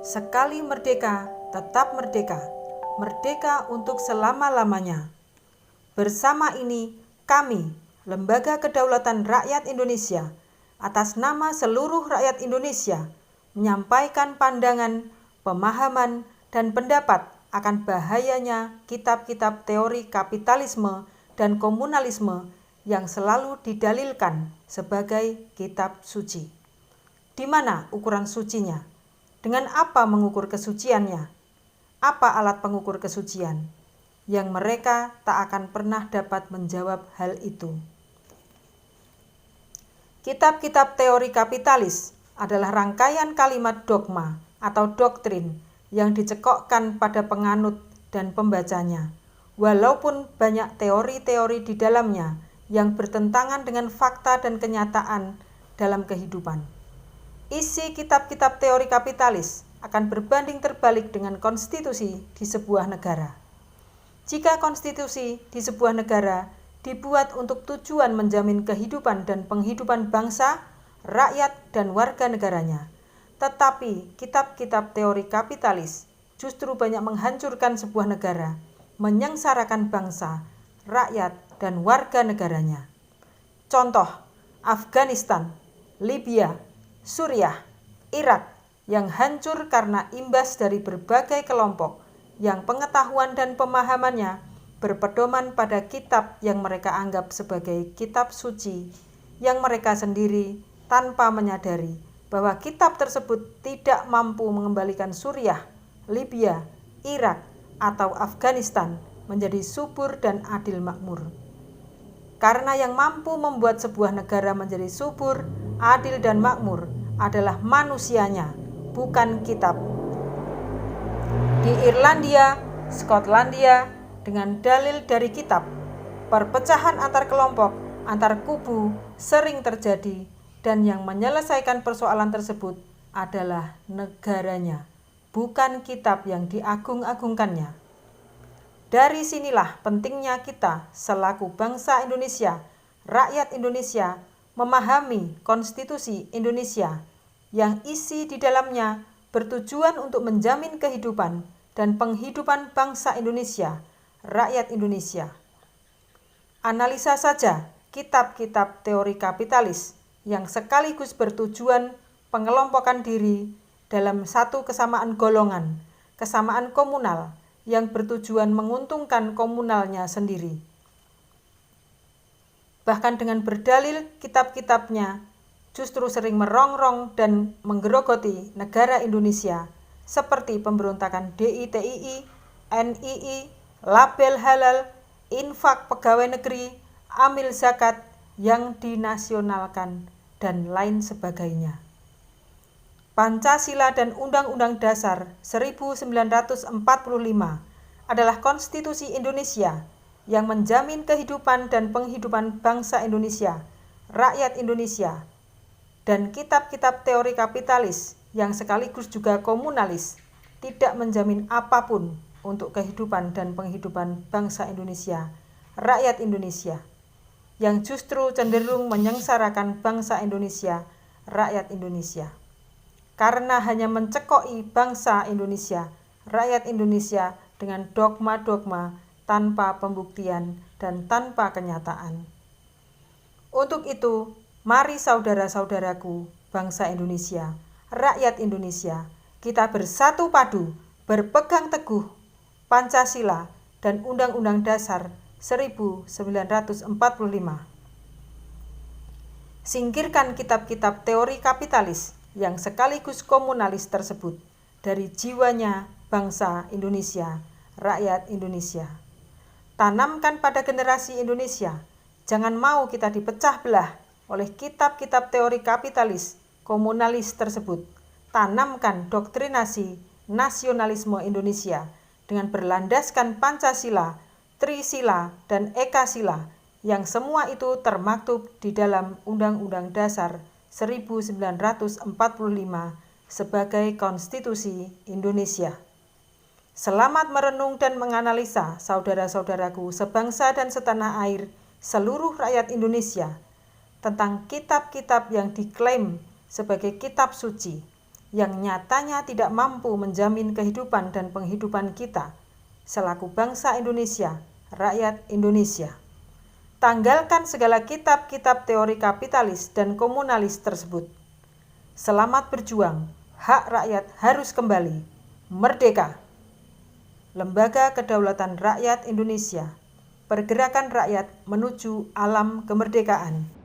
Sekali merdeka, tetap merdeka. Merdeka untuk selama-lamanya. Bersama ini, kami, Lembaga Kedaulatan Rakyat Indonesia, atas nama seluruh rakyat Indonesia, menyampaikan pandangan, pemahaman, dan pendapat akan bahayanya kitab-kitab teori kapitalisme dan komunalisme yang selalu didalilkan sebagai kitab suci. Di mana ukuran sucinya? Dengan apa mengukur kesuciannya? Apa alat pengukur kesucian? Yang mereka tak akan pernah dapat menjawab hal itu. Kitab-kitab teori kapitalis adalah rangkaian kalimat dogma atau doktrin yang dicekokkan pada penganut dan pembacanya, walaupun banyak teori-teori di dalamnya yang bertentangan dengan fakta dan kenyataan dalam kehidupan. Isi kitab-kitab teori kapitalis akan berbanding terbalik dengan konstitusi di sebuah negara. Jika konstitusi di sebuah negara dibuat untuk tujuan menjamin kehidupan dan penghidupan bangsa, rakyat, dan warga negaranya, tetapi kitab-kitab teori kapitalis justru banyak menghancurkan sebuah negara, menyengsarakan bangsa, rakyat, dan warga negaranya. Contoh, Afghanistan, Libya, Suriah, Irak yang hancur karena imbas dari berbagai kelompok yang pengetahuan dan pemahamannya berpedoman pada kitab yang mereka anggap sebagai kitab suci, yang mereka sendiri tanpa menyadari bahwa kitab tersebut tidak mampu mengembalikan Suriah, Libya, Irak, atau Afghanistan menjadi subur dan adil makmur. Karena yang mampu membuat sebuah negara menjadi subur, adil, dan makmur adalah manusianya, bukan kitab. Di Irlandia, Skotlandia, dengan dalil dari kitab, perpecahan antar kelompok, antar kubu sering terjadi, dan yang menyelesaikan persoalan tersebut adalah negaranya, bukan kitab yang diagung-agungkannya. Dari sinilah pentingnya kita selaku bangsa Indonesia, rakyat Indonesia, memahami konstitusi Indonesia yang isi di dalamnya bertujuan untuk menjamin kehidupan dan penghidupan bangsa Indonesia, rakyat Indonesia. Analisa saja kitab-kitab teori kapitalis yang sekaligus bertujuan pengelompokan diri dalam satu kesamaan golongan, kesamaan komunal, yang bertujuan menguntungkan komunalnya sendiri. Bahkan dengan berdalil kitab-kitabnya justru sering merongrong dan menggerogoti negara Indonesia seperti pemberontakan DITII, NII, label halal, infak pegawai negeri, amil zakat yang dinasionalkan, dan lain sebagainya. Pancasila dan Undang-Undang Dasar 1945 adalah konstitusi Indonesia yang menjamin kehidupan dan penghidupan bangsa Indonesia, rakyat Indonesia, dan kitab-kitab teori kapitalis yang sekaligus juga komunalis tidak menjamin apapun untuk kehidupan dan penghidupan bangsa Indonesia, rakyat Indonesia, yang justru cenderung menyengsarakan bangsa Indonesia, rakyat Indonesia. Karena hanya mencekoi bangsa Indonesia, rakyat Indonesia dengan dogma-dogma tanpa pembuktian dan tanpa kenyataan. Untuk itu, mari saudara-saudaraku, bangsa Indonesia, rakyat Indonesia, kita bersatu padu, berpegang teguh Pancasila dan Undang-Undang Dasar 1945. Singkirkan kitab-kitab teori kapitalis yang sekaligus komunalis tersebut dari jiwanya bangsa Indonesia, rakyat Indonesia. Tanamkan pada generasi Indonesia, jangan mau kita dipecah belah oleh kitab-kitab teori kapitalis, komunalis tersebut. Tanamkan doktrinasi nasionalisme Indonesia dengan berlandaskan Pancasila, Trisila, dan Ekasila yang semua itu termaktub di dalam Undang-Undang Dasar 1945 sebagai konstitusi Indonesia. Selamat merenung dan menganalisa saudara-saudaraku sebangsa dan setanah air, seluruh rakyat Indonesia, tentang kitab-kitab yang diklaim sebagai kitab suci, yang nyatanya tidak mampu menjamin kehidupan dan penghidupan kita selaku bangsa Indonesia, rakyat Indonesia. Tanggalkan segala kitab-kitab teori kapitalis dan komunalis tersebut. Selamat berjuang, hak rakyat harus kembali, merdeka. Lembaga Kedaulatan Rakyat Indonesia, Pergerakan Rakyat Menuju Alam Kemerdekaan.